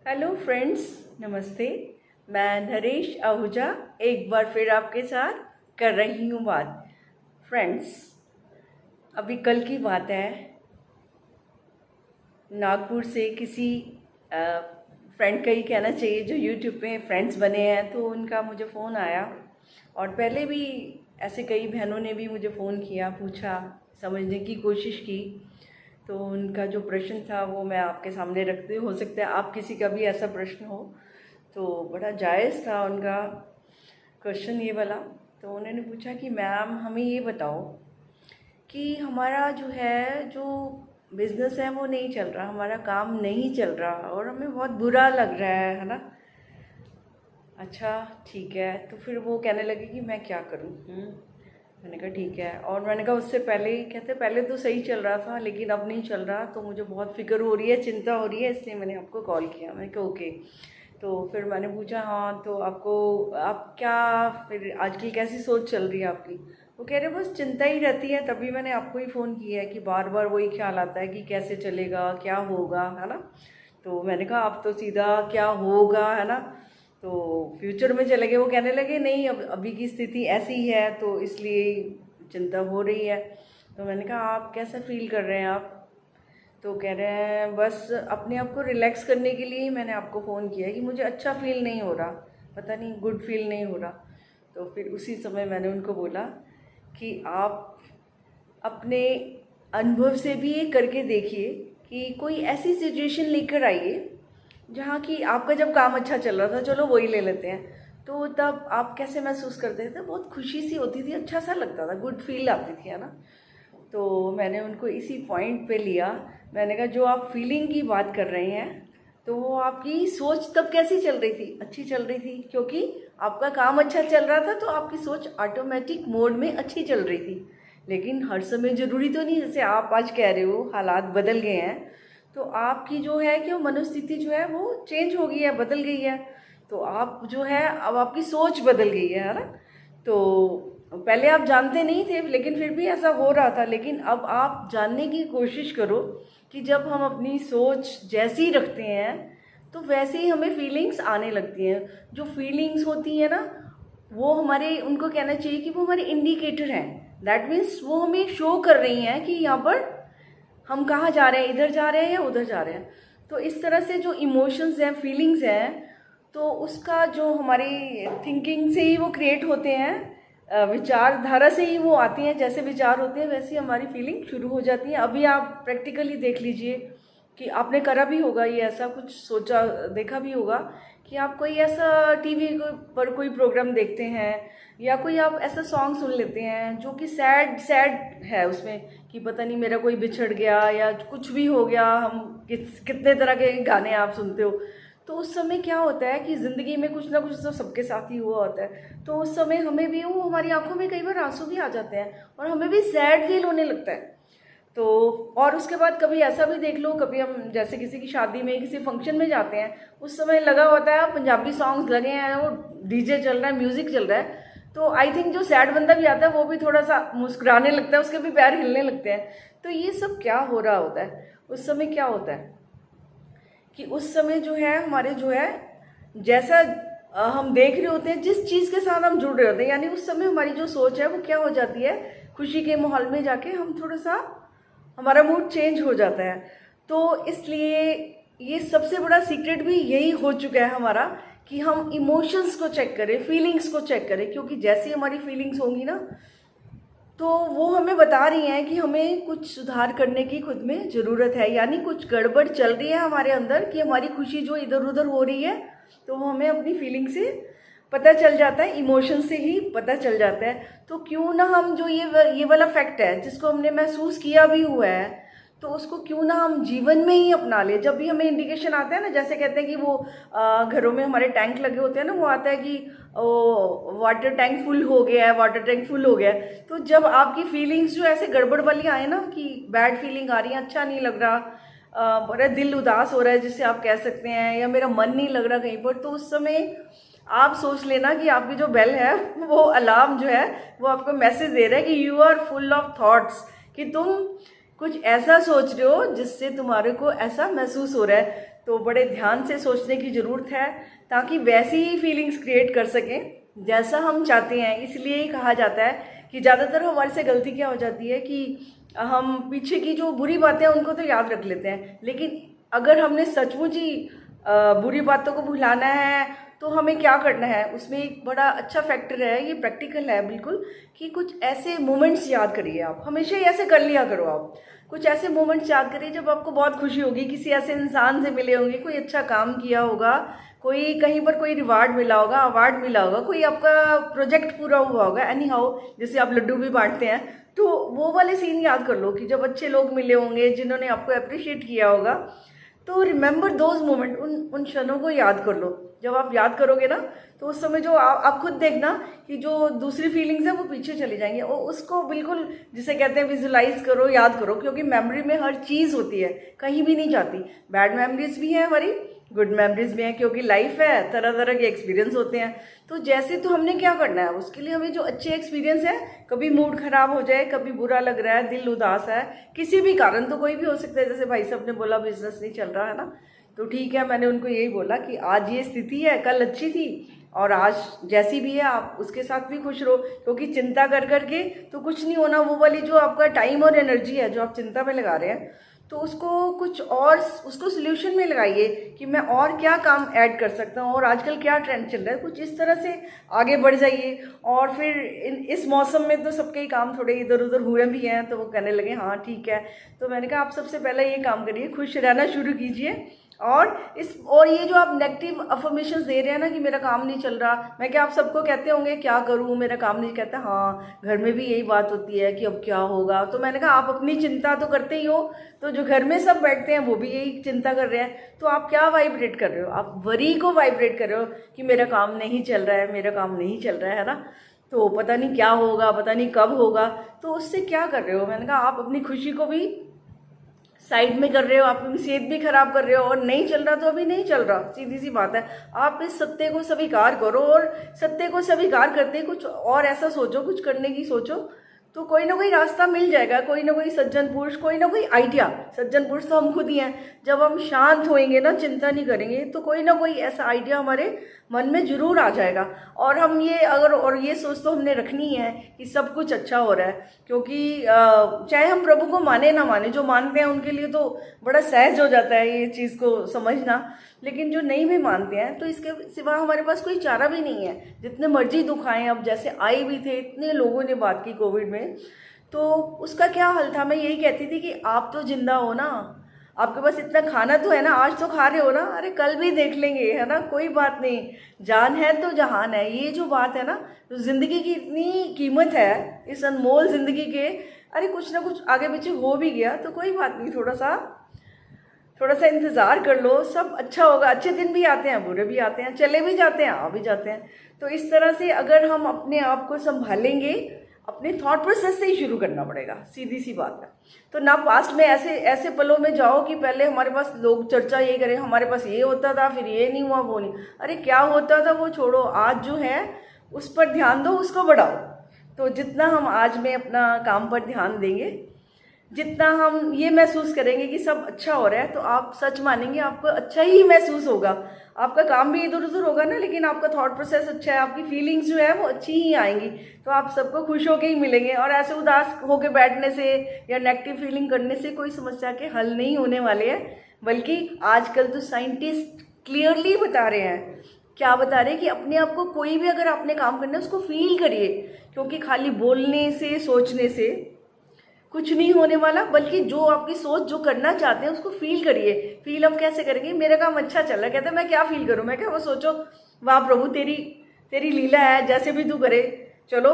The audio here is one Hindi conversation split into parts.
हेलो फ्रेंड्स, नमस्ते। मैं नरेश आहूजा एक बार फिर आपके साथ कर रही हूँ बात। फ्रेंड्स, अभी कल की बात है। नागपुर से किसी फ्रेंड का ही कहना चाहिए जो यूट्यूब पे फ्रेंड्स बने हैं, तो उनका मुझे फ़ोन आया। और पहले भी ऐसे कई बहनों ने भी मुझे फ़ोन किया, पूछा, समझने की कोशिश की। तो उनका जो प्रश्न था वो मैं आपके सामने रखती हूँ। हो सकता है आप किसी का भी ऐसा प्रश्न हो, तो बड़ा जायज़ था उनका क्वेश्चन ये वाला। तो उन्होंने पूछा कि मैम हमें ये बताओ कि हमारा जो बिज़नेस है वो नहीं चल रहा, हमारा काम नहीं चल रहा और हमें बहुत बुरा लग रहा है ना। अच्छा, ठीक है। तो फिर वो कहने लगे कि मैं क्या करूं। मैंने कहा ठीक है। और मैंने कहा उससे पहले ही कहते, पहले तो सही चल रहा था लेकिन अब नहीं चल रहा, तो मुझे बहुत फिक्र हो रही है, चिंता हो रही है, इसलिए मैंने आपको कॉल किया। मैंने कहा ओके। तो फिर मैंने पूछा हाँ, तो आप क्या फिर आजकल कैसी सोच चल रही है आपकी। वो कह रहे बस चिंता ही रहती है, तभी मैंने आपको ही फ़ोन किया है कि बार बार वही ख्याल आता है कि कैसे चलेगा, क्या होगा, है ना। तो मैंने कहा आप तो सीधा क्या होगा, है ना, तो फ्यूचर में चले गए। वो कहने लगे नहीं, अब अभी की स्थिति ऐसी ही है तो इसलिए चिंता हो रही है। तो मैंने कहा आप कैसा फील कर रहे हैं आप। तो कह रहे हैं बस अपने आप को रिलैक्स करने के लिए ही मैंने आपको फ़ोन किया है कि मुझे अच्छा फील नहीं हो रहा, पता नहीं गुड फील नहीं हो रहा। तो फिर उसी समय मैंने उनको बोला कि आप अपने अनुभव से भी ये करके देखिए कि कोई ऐसी सिचुएशन लेकर आइए जहाँ कि आपका जब काम अच्छा चल रहा था, चलो वही ले लेते हैं, तो तब आप कैसे महसूस करते थे, बहुत खुशी सी होती थी, अच्छा सा लगता था, गुड फील आती थी, है ना। तो मैंने उनको इसी पॉइंट पे लिया। मैंने कहा जो आप फीलिंग की बात कर रहे हैं, तो वो आपकी सोच तब कैसी चल रही थी, अच्छी चल रही थी, क्योंकि आपका काम अच्छा चल रहा था तो आपकी सोच ऑटोमेटिक मोड में अच्छी चल रही थी। लेकिन हर समय ज़रूरी तो नहीं, जैसे आप आज कह रहे हो हालात बदल गए हैं, तो आपकी जो है कि वो मनोस्थिति जो है वो चेंज हो गई है, बदल गई है। तो आप जो है अब आपकी सोच बदल गई है ना। तो पहले आप जानते नहीं थे लेकिन फिर भी ऐसा हो रहा था, लेकिन अब आप जानने की कोशिश करो कि जब हम अपनी सोच जैसी रखते हैं तो वैसे ही हमें फीलिंग्स आने लगती हैं। जो फीलिंग्स होती हैं ना, वो हमारे, उनको कहना चाहिए कि वो हमारे इंडिकेटर हैं। दैट मीन्स वो हमें शो कर रही हैं कि यहाँ पर हम कहाँ जा रहे हैं, इधर जा रहे हैं या उधर जा रहे हैं। तो इस तरह से जो इमोशंस हैं, फीलिंग्स हैं, तो उसका जो हमारी थिंकिंग से ही वो क्रिएट होते हैं, विचारधारा से ही वो आती हैं। जैसे विचार होते हैं वैसे ही हमारी फीलिंग शुरू हो जाती है। अभी आप प्रैक्टिकली देख लीजिए कि आपने करा भी होगा ये, ऐसा कुछ सोचा देखा भी होगा कि आप कोई ऐसा टीवी पर कोई प्रोग्राम देखते हैं या कोई आप ऐसा सॉन्ग सुन लेते हैं जो कि सैड सैड है उसमें, कि पता नहीं मेरा कोई बिछड़ गया या कुछ भी हो गया। हम कितने तरह के गाने आप सुनते हो। तो उस समय क्या होता है कि ज़िंदगी में कुछ ना कुछ तो सबके साथ ही हुआ होता है, तो उस समय हमें भी वो, हमारी आंखों में कई बार आंसू भी आ जाते हैं और हमें भी सैड फील होने लगता है। तो और उसके बाद कभी ऐसा भी देख लो, कभी हम जैसे किसी की शादी में, किसी फंक्शन में जाते हैं, उस समय लगा होता है पंजाबी सॉन्ग्स लगे हैं, वो डीजे चल रहा है, म्यूजिक चल रहा है, तो आई थिंक जो सैड बंदा भी आता है वो भी थोड़ा सा मुस्कुराने लगता है, उसके भी पैर हिलने लगते हैं। तो ये सब क्या हो रहा होता है उस समय, क्या होता है कि उस समय जो है हमारे जो है जैसा हम देख रहे होते हैं, जिस चीज़ के साथ हम जुड़ रहे होते हैं, यानी उस समय हमारी जो सोच है वो क्या हो जाती है, खुशी के माहौल में जाके हम थोड़ा सा, हमारा मूड चेंज हो जाता है। तो इसलिए ये सबसे बड़ा सीक्रेट भी यही हो चुका है हमारा, कि हम इमोशंस को चेक करें, फीलिंग्स को चेक करें, क्योंकि जैसी हमारी फीलिंग्स होंगी ना, तो वो हमें बता रही हैं कि हमें कुछ सुधार करने की खुद में ज़रूरत है, यानी कुछ गड़बड़ चल रही है हमारे अंदर, कि हमारी खुशी जो इधर उधर हो रही है, तो वो हमें अपनी फीलिंग से पता चल जाता है, इमोशन से ही पता चल जाता है। तो क्यों ना हम जो ये वाला फैक्ट है जिसको हमने महसूस किया भी हुआ है, तो उसको क्यों ना हम जीवन में ही अपना ले। जब भी हमें इंडिकेशन आता है ना, जैसे कहते हैं कि वो घरों में हमारे टैंक लगे होते हैं ना, वो आता है कि वाटर टैंक फुल हो गया है, वाटर टैंक फुल हो गया है। तो जब आपकी फीलिंग्स जो ऐसे गड़बड़ वाली आए ना, कि बैड फीलिंग आ रही है, अच्छा नहीं लग रहा, बड़ा दिल उदास हो रहा है जिससे आप कह सकते हैं, या मेरा मन नहीं लग रहा कहीं पर, तो उस समय आप सोच लेना कि आपकी जो बेल है, वो अलार्म जो है वो आपको मैसेज दे रहा है कि you are full of thoughts, कि तुम कुछ ऐसा सोच रहे हो जिससे तुम्हारे को ऐसा महसूस हो रहा है। तो बड़े ध्यान से सोचने की ज़रूरत है ताकि वैसी ही फीलिंग्स क्रिएट कर सकें जैसा हम चाहते हैं। इसलिए ही कहा जाता है कि ज़्यादातर हमारे से गलती क्या हो जाती है कि हम पीछे की जो बुरी बातें हैं उनको तो याद रख लेते हैं, लेकिन अगर हमने सचमुच ही बुरी बातों को भुलाना है तो हमें क्या करना है। उसमें एक बड़ा अच्छा फैक्टर है, ये प्रैक्टिकल है बिल्कुल, कि कुछ ऐसे मोमेंट्स याद करिए। आप हमेशा ही ऐसे कर लिया करो, आप कुछ ऐसे मोमेंट्स याद करिए जब आपको बहुत खुशी होगी, किसी ऐसे इंसान से मिले होंगे, कोई अच्छा काम किया होगा, कोई कहीं पर कोई रिवार्ड मिला होगा, अवार्ड मिला होगा, कोई आपका प्रोजेक्ट पूरा हुआ होगा, एनी हाउ, जैसे आप लड्डू भी बांटते हैं, तो वो वाले सीन याद कर लो कि जब अच्छे लोग मिले होंगे जिन्होंने आपको अप्रिशिएट किया होगा। तो रिमेंबर दोज मोमेंट, उन क्षणों को याद कर लो। जब आप याद करोगे ना तो उस समय जो आप खुद देखना कि जो दूसरी फीलिंग्स है वो पीछे चली जाएंगी, और उसको बिल्कुल जिसे कहते हैं विजुलाइज करो, याद करो, क्योंकि मेमोरी में हर चीज़ होती है, कहीं भी नहीं जाती। बैड मेमोरीज भी हैं हमारी, गुड मेमोरीज भी हैं, क्योंकि लाइफ है, तरह तरह के एक्सपीरियंस होते हैं। तो जैसे तो हमने क्या करना है, उसके लिए हमें जो अच्छे एक्सपीरियंस है, कभी मूड खराब हो जाए, कभी बुरा लग रहा है, दिल उदास है, किसी भी कारण, तो कोई भी हो सकता है, जैसे भाई साहब ने बोला बिजनेस नहीं चल रहा है ना, तो ठीक है, मैंने उनको यही बोला कि आज ये स्थिति है, कल अच्छी थी, और आज जैसी भी है आप उसके साथ भी खुश रहो, क्योंकि चिंता कर करके तो कुछ नहीं होना। वो वाली जो आपका टाइम और एनर्जी है जो आप चिंता में लगा रहे हैं, तो उसको कुछ और, उसको सोल्यूशन में लगाइए कि मैं और क्या काम ऐड कर सकता हूँ, और आजकल क्या ट्रेंड चल रहा है, कुछ इस तरह से आगे बढ़ जाइए। और फिर इस मौसम में तो सबके ही काम थोड़े इधर उधर हुए भी हैं, तो वो कहने लगे हाँ ठीक है। तो मैंने कहा आप सबसे पहले ये काम करिए, खुश रहना शुरू कीजिए। और ये जो आप नेगेटिव अफर्मेशंस दे रहे हैं ना कि मेरा काम नहीं चल रहा, मैं क्या आप सबको कहते होंगे क्या करूं, मेरा काम नहीं, कहता हाँ घर में भी यही बात होती है कि अब क्या होगा। तो मैंने कहा आप अपनी चिंता तो करते ही हो, तो जो घर में सब बैठते हैं वो भी यही चिंता कर रहे हैं, तो आप क्या वाइब्रेट कर रहे हो, आप वरी को वाइब्रेट कर रहे हो कि मेरा काम नहीं चल रहा है, मेरा काम नहीं चल रहा है ना, तो पता नहीं क्या होगा, पता नहीं कब होगा। तो उससे क्या कर रहे हो, मैंने कहा आप अपनी खुशी को भी साइड में कर रहे हो, आप अपनी सेहत भी खराब कर रहे हो, और नहीं चल रहा तो अभी नहीं चल रहा, सीधी सी बात है। आप इस सत्य को स्वीकार करो, और सत्य को स्वीकार करते कुछ और ऐसा सोचो, कुछ करने की सोचो, तो कोई ना कोई रास्ता मिल जाएगा, कोई ना कोई सज्जन पुरुष, कोई ना कोई आइडिया। सज्जन पुरुष तो हम खुद ही हैं। जब हम शांत होएंगे ना, चिंता नहीं करेंगे, तो कोई ना कोई ऐसा आइडिया हमारे मन में जरूर आ जाएगा। और हम ये अगर, और ये सोच तो हमने रखनी है कि सब कुछ अच्छा हो रहा है, क्योंकि चाहे हम प्रभु को माने ना माने, जो मानते हैं उनके लिए तो बड़ा सहज हो जाता है ये चीज़ को समझना, लेकिन जो नहीं भी मानते हैं तो इसके सिवा हमारे पास कोई चारा भी नहीं है। जितने मर्जी दुख आए, अब जैसे आए भी थे, इतने लोगों ने बात की कोविड में, तो उसका क्या हल था। मैं यही कहती थी कि आप तो जिंदा हो ना, आपके पास इतना खाना तो है ना, आज तो खा रहे हो ना, अरे कल भी देख लेंगे, है ना, कोई बात नहीं, जान है तो जहान है। ये जो बात है ना, तो जिंदगी की इतनी कीमत है इस अनमोल जिंदगी के, अरे कुछ ना कुछ आगे पीछे हो भी गया तो कोई बात नहीं, थोड़ा सा इंतज़ार कर लो, सब अच्छा होगा। अच्छे दिन भी आते हैं, बुरे भी आते हैं, चले भी जाते हैं, आ भी जाते हैं। तो इस तरह से अगर हम अपने आप को संभालेंगे, अपने थॉट प्रोसेस से ही शुरू करना पड़ेगा, सीधी सी बात है। तो ना पास्ट में ऐसे ऐसे पलों में जाओ कि पहले हमारे पास लोग चर्चा ये करें, हमारे पास ये होता था, फिर ये नहीं हुआ, वो नहीं, अरे क्या होता था वो छोड़ो, आज जो है उस पर ध्यान दो, उसको बढ़ाओ। तो जितना हम आज में अपना काम पर ध्यान देंगे, जितना हम ये महसूस करेंगे कि सब अच्छा हो रहा है, तो आप सच मानेंगे आपको अच्छा ही महसूस होगा। आपका काम भी इधर उधर होगा ना, लेकिन आपका थॉट प्रोसेस अच्छा है, आपकी फीलिंग्स जो है वो अच्छी ही आएंगी, तो आप सबको खुश होके ही मिलेंगे। और ऐसे उदास होके बैठने से या नेगेटिव फीलिंग करने से कोई समस्या के हल नहीं होने वाले हैं। बल्कि आजकल तो साइंटिस्ट क्लियरली बता रहे हैं, क्या बता रहे हैं कि अपने आप को, कोई भी अगर आपने काम करना है उसको फील करिए, क्योंकि खाली बोलने से, सोचने से कुछ नहीं होने वाला, बल्कि जो आपकी सोच, जो करना चाहते हैं उसको फील करिए। फील अब कैसे करेंगे, मेरा काम अच्छा चल रहा है, कहते हैं मैं क्या फील करूं, मैं क्या, वो सोचो वाह प्रभु तेरी लीला है, जैसे भी तू करे, चलो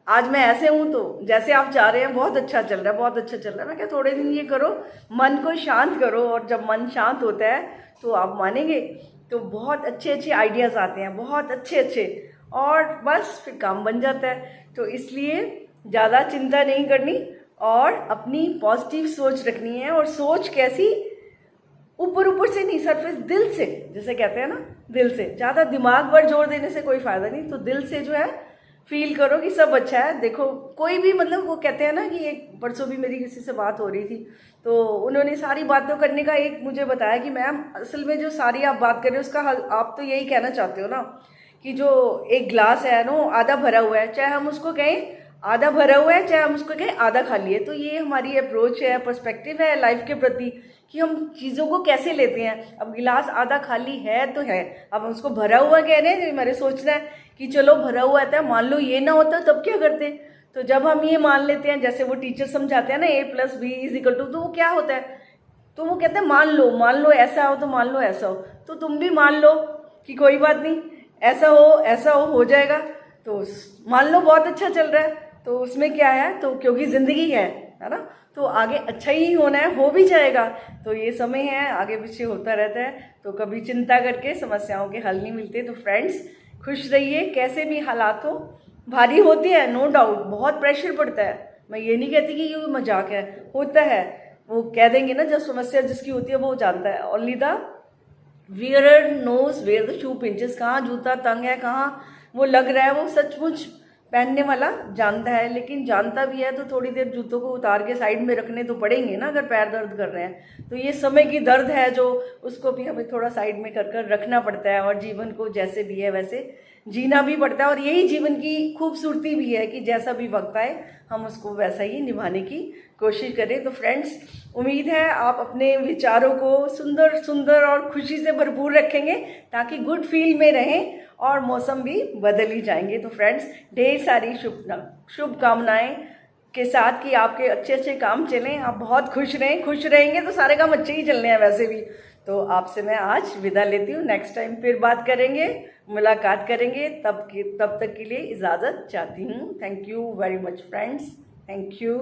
आज मैं ऐसे हूं, तो जैसे आप चाह रहे हैं बहुत अच्छा चल रहा है, बहुत अच्छा चल रहा है। मैं क्या, थोड़े दिन ये करो, मन को शांत करो, और जब मन शांत होता है तो आप मानेंगे तो बहुत अच्छे अच्छे आइडियाज़ आते हैं, बहुत अच्छे, और बस फिर काम बन जाता है। तो इसलिए ज़्यादा चिंता नहीं करनी, और अपनी पॉजिटिव सोच रखनी है। और सोच कैसी, ऊपर से नहीं, सरफेस, दिल से, जैसे कहते हैं ना, दिल से। ज़्यादा दिमाग पर जोर देने से कोई फ़ायदा नहीं, तो दिल से जो है फील करो कि सब अच्छा है। देखो कोई भी मतलब वो कहते हैं ना कि एक परसों भी मेरी किसी से बात हो रही थी, तो उन्होंने सारी बातों करने का एक मुझे बताया कि मैम असल में जो सारी आप बात कर रहे हो उसका हल आप तो यही कहना चाहते हो ना कि जो एक ग्लास है ना आधा भरा हुआ है, चाहे हम उसको कहें आधा भरा हुआ है चाहे हम उसको कहें आधा खाली है। तो ये हमारी अप्रोच है, पर्सपेक्टिव है लाइफ के प्रति कि हम चीज़ों को कैसे लेते हैं। अब गिलास आधा खाली है तो है, अब हम उसको भरा हुआ कह रहे हैं, हमारे सोचना है कि चलो भरा हुआ था, मान लो ये ना होता तब क्या करते। तो जब हम ये मान लेते हैं, जैसे वो टीचर समझाते हैं ना A+B=2, तो वो क्या होता है, तो वो कहते हैं मान लो ऐसा हो तो मान लो ऐसा हो, तो तुम भी मान लो कि कोई बात नहीं, ऐसा हो जाएगा। तो मान लो बहुत अच्छा चल रहा है तो उसमें क्या है, तो क्योंकि ज़िंदगी है ना, तो आगे अच्छा ही होना है, हो भी जाएगा। तो ये समय है, आगे पीछे होता रहता है, तो कभी चिंता करके समस्याओं के हल नहीं मिलते। तो फ्रेंड्स खुश रहिए, कैसे भी हालात हो, भारी होती है नो डाउट, बहुत प्रेशर पड़ता है, मैं ये नहीं कहती कि ये मजाक है, होता है। वो कह देंगे ना, जब समस्या जिसकी होती है वो जानता है। Only the wearer knows where the shoe pinches, कहाँ जूता तंग है, कहाँ वो लग रहा है, वो सचमुच पहनने वाला जानता है। लेकिन जानता भी है तो थोड़ी देर जूतों को उतार के साइड में रखने तो पड़ेंगे ना, अगर पैर दर्द कर रहे हैं। तो ये समय की दर्द है जो उसको भी हमें थोड़ा साइड में कर कर रखना पड़ता है, और जीवन को जैसे भी है वैसे जीना भी पड़ता है। और यही जीवन की खूबसूरती भी है कि जैसा भी वक्त आए हम उसको वैसा ही निभाने की कोशिश करें। तो फ्रेंड्स उम्मीद है आप अपने विचारों को सुंदर सुंदर और खुशी से भरपूर रखेंगे, ताकि गुड फील में रहें और मौसम भी बदल ही जाएंगे। तो फ्रेंड्स ढेर सारी शुभकामनाएं के साथ कि आपके अच्छे अच्छे काम चलें, आप बहुत खुश रहें। खुश रहेंगे तो सारे काम अच्छे ही चलने हैं वैसे भी। तो आपसे मैं आज विदा लेती हूँ, नेक्स्ट टाइम फिर बात करेंगे, मुलाकात करेंगे। तब तक के लिए इजाज़त चाहती हूँ। Thank you very much friends, thank you.